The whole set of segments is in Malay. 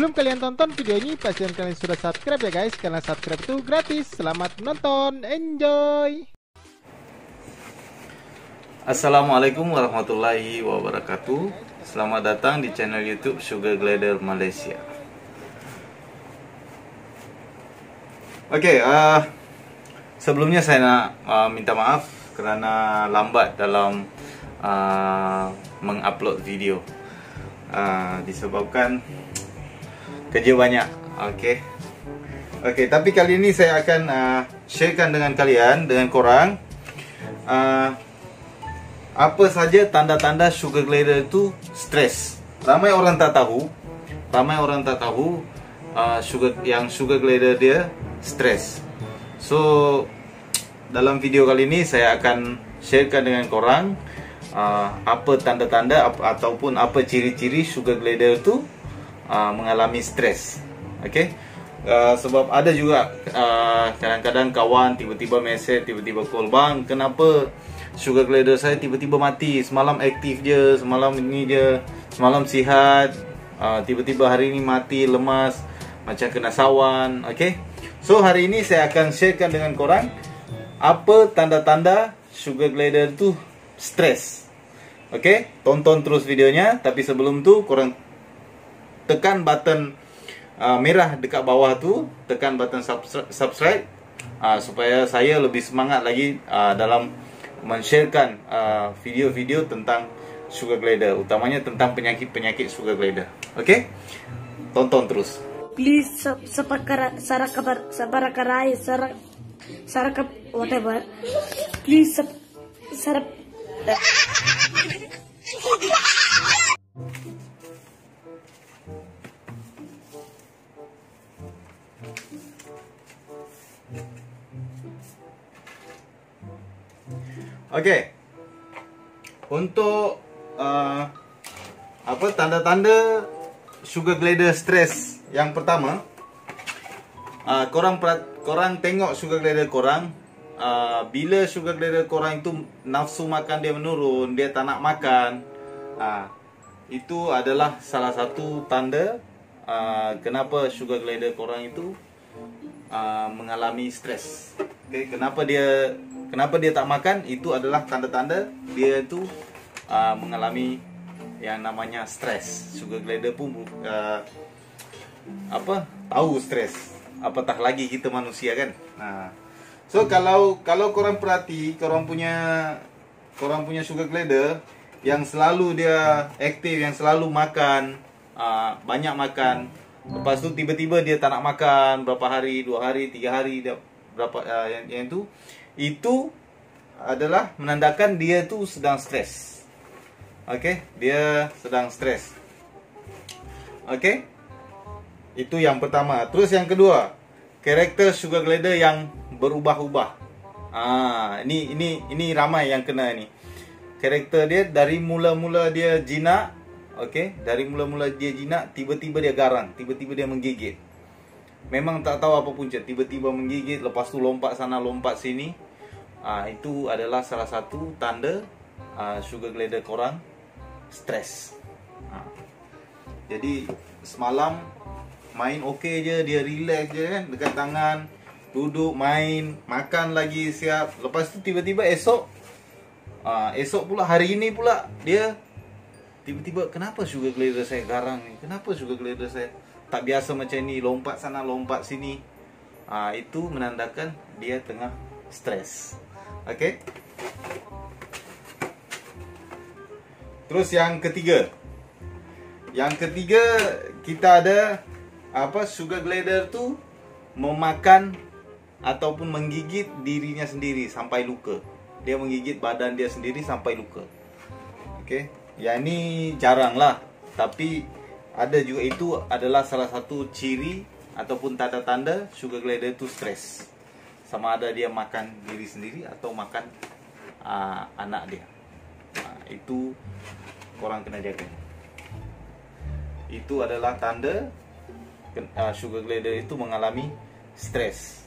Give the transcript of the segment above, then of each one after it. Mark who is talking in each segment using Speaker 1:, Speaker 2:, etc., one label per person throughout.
Speaker 1: Sebelum kalian tonton video ini, pastikan kalian sudah subscribe ya guys, karena subscribe itu gratis. Selamat menonton, enjoy.
Speaker 2: Assalamualaikum warahmatullahi wabarakatuh. Selamat datang di channel YouTube Sugar Glider Malaysia. Oke, sebelumnya saya nak minta maaf kerana lambat dalam mengupload video. Disebabkan kerja banyak. Oke, tapi kali ini saya akan sharekan dengan kalian, dengan korang, apa saja tanda-tanda sugar glider itu stres. Ramai orang tak tahu sugar glider dia stres. So dalam video kali ini saya akan sharekan dengan korang apa tanda-tanda ataupun apa ciri-ciri sugar glider itu mengalami stres. Sebab ada juga kadang-kadang kawan tiba-tiba mesej, tiba-tiba call, bang, kenapa sugar glider saya tiba-tiba mati? Semalam aktif je, semalam ini je, semalam sihat, tiba-tiba hari ini mati, lemas, macam kena sawan. So hari ini saya akan sharekan dengan korang apa tanda-tanda sugar glider tu stres. Tonton terus videonya. Tapi sebelum tu korang tekan button merah dekat bawah tu, tekan button subscribe supaya saya lebih semangat lagi dalam men-sharekan video-video tentang sugar glider, utamanya tentang penyakit-penyakit sugar glider. Tonton terus.
Speaker 3: Please sarakap whatever. Please sarap.
Speaker 2: Untuk apa tanda-tanda sugar glider stres? Yang pertama, korang tengok sugar glider korang, bila sugar glider korang itu nafsu makan dia menurun, dia tak nak makan, itu adalah salah satu tanda kenapa sugar glider korang itu mengalami stres. Kenapa dia tak makan? Itu adalah tanda-tanda dia itu mengalami yang namanya stres. Sugar glider pun tahu stres. Apatah lagi kita manusia kan. So kalau korang perhati, korang punya sugar glider yang selalu dia aktif, yang selalu makan, banyak makan, lepas tu tiba-tiba dia tak nak makan berapa hari, 2 hari, 3 hari, berapa yang itu adalah menandakan dia tu sedang stres. Dia sedang stres. Itu yang pertama. Terus yang kedua, karakter sugar glider yang berubah-ubah. Ini ramai yang kena ni. Karakter dia dari mula-mula dia jinak, dari mula-mula dia jinak, tiba-tiba dia garang, tiba-tiba dia menggigit. Memang tak tahu apa punca, tiba-tiba menggigit, lepas tu lompat sana, lompat sini. Itu adalah salah satu tanda sugar glider korang stres. Jadi semalam main okey je, dia relax je kan, dekat tangan, duduk main, makan lagi siap. Lepas tu tiba-tiba esok pula, hari ini pula, dia tiba-tiba, kenapa sugar glider saya garang ni? Kenapa sugar glider saya tak biasa macam ni, lompat sana, lompat sini? Itu menandakan dia tengah stres. Terus yang ketiga. Kita ada sugar glider tu memakan ataupun menggigit dirinya sendiri sampai luka. Dia menggigit badan dia sendiri sampai luka. Yang ni jarang lah, tapi ada juga. Itu adalah salah satu ciri ataupun tanda-tanda sugar glider tu stres. Sama ada dia makan diri sendiri atau makan anak dia. Itu korang kena jaga. Itu adalah tanda sugar glider itu mengalami stres.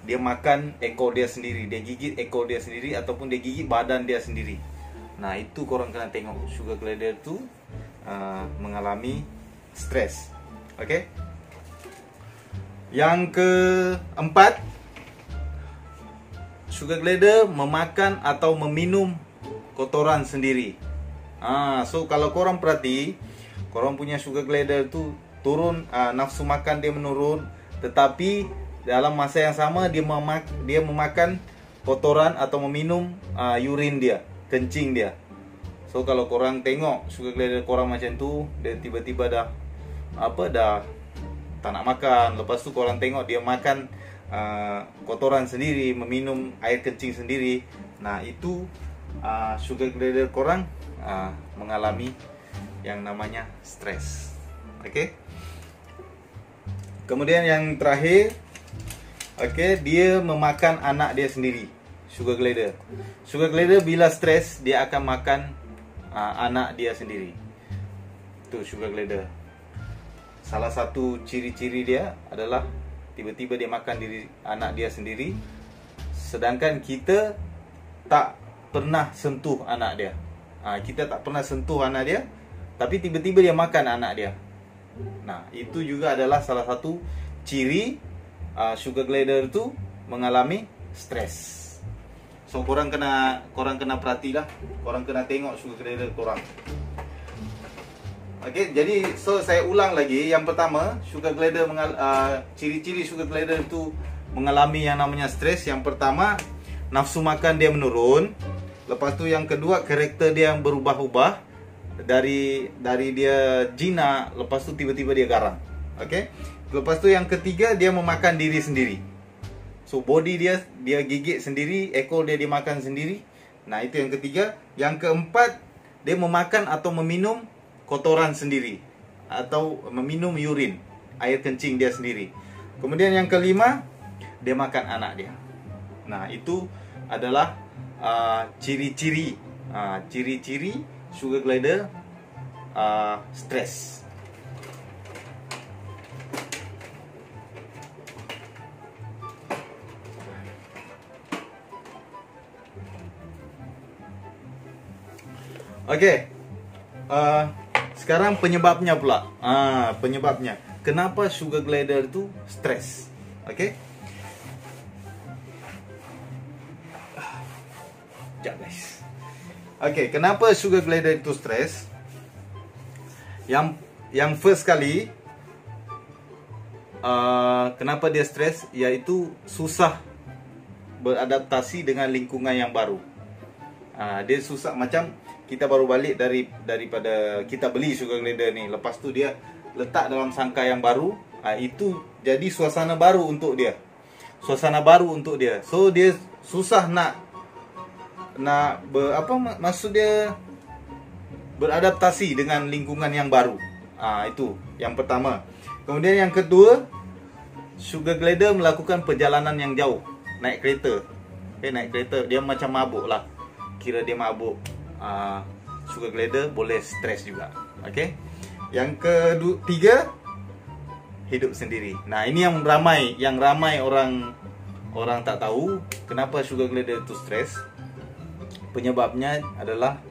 Speaker 2: Dia makan ekor dia sendiri, dia gigit ekor dia sendiri, ataupun dia gigit badan dia sendiri. Itu korang kena tengok sugar glider itu mengalami stres. Okey. Yang keempat, sugar glider memakan atau meminum kotoran sendiri. So kalau korang perhati, korang punya sugar glider tu turun, nafsu makan dia menurun, tetapi dalam masa yang sama dia memakan kotoran atau meminum urin dia, kencing dia. So kalau korang tengok sugar glider korang macam tu, dia tiba-tiba dah tak nak makan. Lepas tu korang tengok dia makan kotoran sendiri, meminum air kencing sendiri. Nah, itu sugar glider korang mengalami yang namanya stres. Okey. Kemudian yang terakhir, okey, dia memakan anak dia sendiri. Sugar glider. Sugar glider bila stres dia akan makan anak dia sendiri. Tu sugar glider. Salah satu ciri-ciri dia adalah tiba-tiba dia makan anak dia sendiri, sedangkan kita tak pernah sentuh anak dia. Kita tak pernah sentuh anak dia, tapi tiba-tiba dia makan anak dia. Nah, itu juga adalah salah satu ciri sugar glider tu mengalami stres. So korang kena perhatilah, korang kena tengok sugar glider korang. Okey, jadi saya ulang lagi. Yang pertama, sugar glider ciri-ciri sugar glider itu mengalami yang namanya stres. Yang pertama, nafsu makan dia menurun. Lepas tu yang kedua, karakter dia yang berubah-ubah dari dia jinak, lepas tu tiba-tiba dia garang. Okey. Lepas tu yang ketiga, dia memakan diri sendiri. So body dia gigit sendiri, ekor dia dimakan sendiri. Nah, itu yang ketiga. Yang keempat, dia memakan atau meminum kotoran sendiri atau meminum urin, air kencing dia sendiri. Kemudian yang kelima, dia makan anak dia. Nah, itu adalah ciri-ciri sugar glider stres. Okey. Sekarang penyebabnya pula. Penyebabnya. Kenapa sugar glider tu stres? Okey. Sekejap guys. Okey, kenapa sugar glider itu stres? Yang first kali, kenapa dia stres, iaitu susah beradaptasi dengan lingkungan yang baru. Dia susah, macam kita baru balik daripada kita beli sugar glider ni. Lepas tu dia letak dalam sangkar yang baru. Itu jadi suasana baru untuk dia. So dia susah nak maksud dia beradaptasi dengan lingkungan yang baru. Itu yang pertama. Kemudian yang kedua, sugar glider melakukan perjalanan yang jauh, naik kereta. Naik kereta, dia macam mabuk lah. Kira dia mabuk. Sugar glider boleh stres juga. Okey. Yang ketiga, hidup sendiri. Nah, ini yang ramai orang tak tahu kenapa sugar glider itu stres. Penyebabnya adalah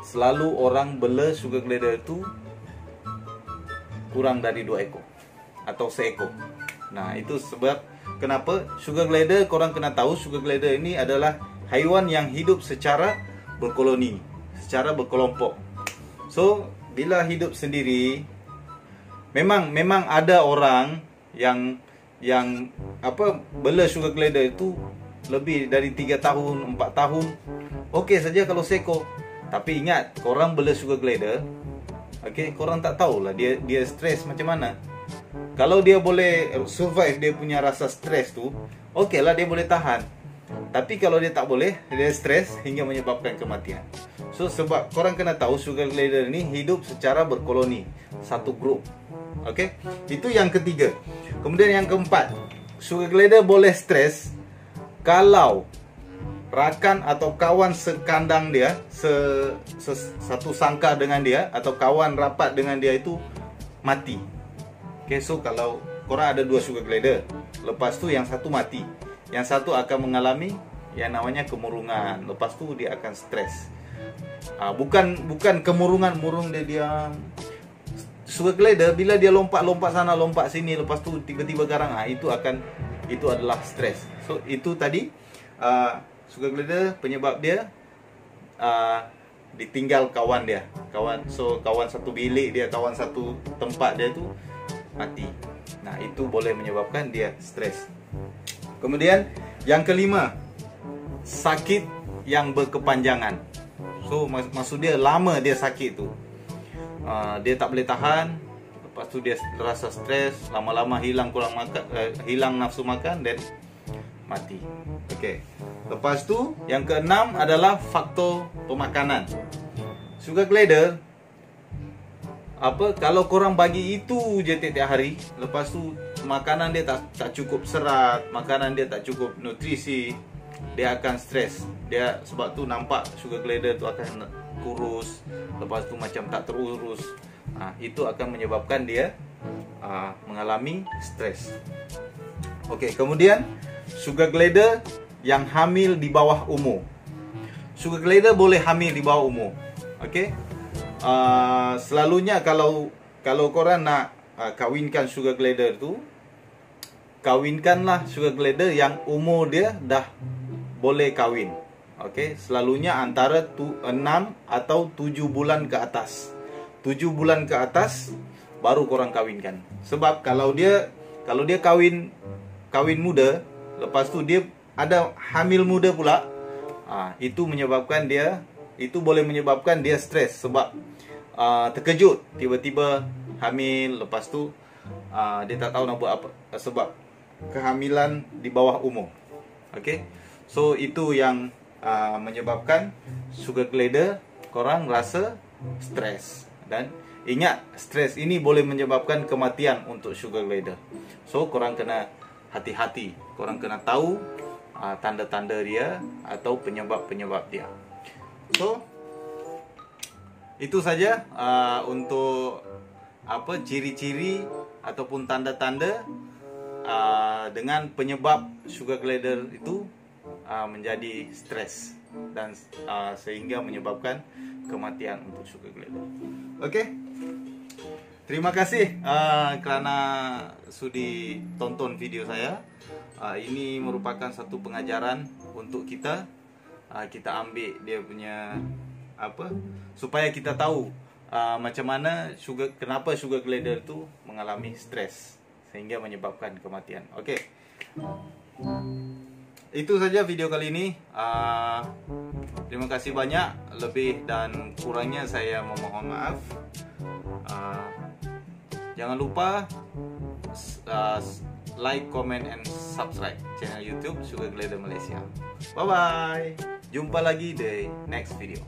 Speaker 2: selalu orang bela sugar glider itu kurang dari 2 ekor atau seekor. Nah, itu sebab kenapa sugar glider, korang kena tahu sugar glider ini adalah haiwan yang hidup secara berkoloni, secara berkelompok. So, bila hidup sendiri, memang ada orang yang bela sugar glider itu lebih dari 3 tahun, 4 tahun. Okey saja kalau seekor. Tapi ingat, korang bela sugar glider, okey, korang tak tahulah dia stres macam mana. Kalau dia boleh survive dia punya rasa stres tu, okeylah, dia boleh tahan. Tapi kalau dia tak boleh, dia stres hingga menyebabkan kematian. So sebab korang kena tahu sugar glider ni hidup secara berkoloni, satu grup. Okey, itu yang ketiga. Kemudian yang keempat, sugar glider boleh stres kalau rakan atau kawan sekandang dia, satu sangkar dengan dia atau kawan rapat dengan dia itu mati. Okay, so kalau korang ada 2 sugar glider, lepas tu yang satu mati, yang satu akan mengalami yang namanya kemurungan. Lepas tu dia akan stres. Bukan kemurungan dia sugar glider bila dia lompat-lompat sana, lompat sini, lepas tu tiba-tiba garang, itu adalah stres. So itu tadi sugar glider penyebab dia ditinggal kawan dia. Kawan satu bilik dia, kawan satu tempat dia tu mati. Nah, itu boleh menyebabkan dia stres. Kemudian yang kelima, sakit yang berkepanjangan. So maksud dia lama dia sakit tu. Dia tak boleh tahan, lepas tu dia rasa stres, lama-lama hilang nafsu makan dan mati. Okey. Lepas tu yang keenam adalah faktor pemakanan. Sugar glider kalau korang bagi itu je tiap hari, lepas tu makanan dia tak cukup serat, makanan dia tak cukup nutrisi, dia akan stres. Dia sebab tu nampak sugar glider tu akan kurus, lepas tu macam tak terurus. Itu akan menyebabkan dia mengalami stres. Okey, kemudian sugar glider yang hamil di bawah umur. Sugar glider boleh hamil di bawah umur. Okey. Selalunya kalau korang nak kawinkan sugar glider tu, kawinkanlah sugar glider yang umur dia dah boleh kawin. Okey, selalunya antara 6 atau 7 bulan ke atas. 7 bulan ke atas baru korang kawinkan. Sebab kalau dia kawin muda, lepas tu dia ada hamil muda pula, itu boleh menyebabkan dia stres. Sebab terkejut tiba-tiba hamil, lepas tu dia tak tahu nak buat apa sebab kehamilan di bawah umur. Okey, so itu yang menyebabkan sugar glider korang rasa stres. Dan ingat, stres ini boleh menyebabkan kematian untuk sugar glider. So korang kena hati-hati, korang kena tahu tanda-tanda dia atau penyebab-penyebab dia. So itu saja untuk ciri-ciri ataupun tanda-tanda dengan penyebab sugar glider itu menjadi stres dan sehingga menyebabkan kematian untuk sugar glider. Okey. Terima kasih kerana sudi tonton video saya. Ini merupakan satu pengajaran untuk kita. Kita ambil dia punya supaya kita tahu macam mana kenapa sugar glider itu mengalami stres sehingga menyebabkan kematian. Okey. Itu saja video kali ini. Terima kasih banyak. Lebih dan kurangnya saya memohon maaf. Jangan lupa like, comment, and subscribe channel YouTube Sugar Glider Malaysia. Bye bye. Jumpa lagi di next video.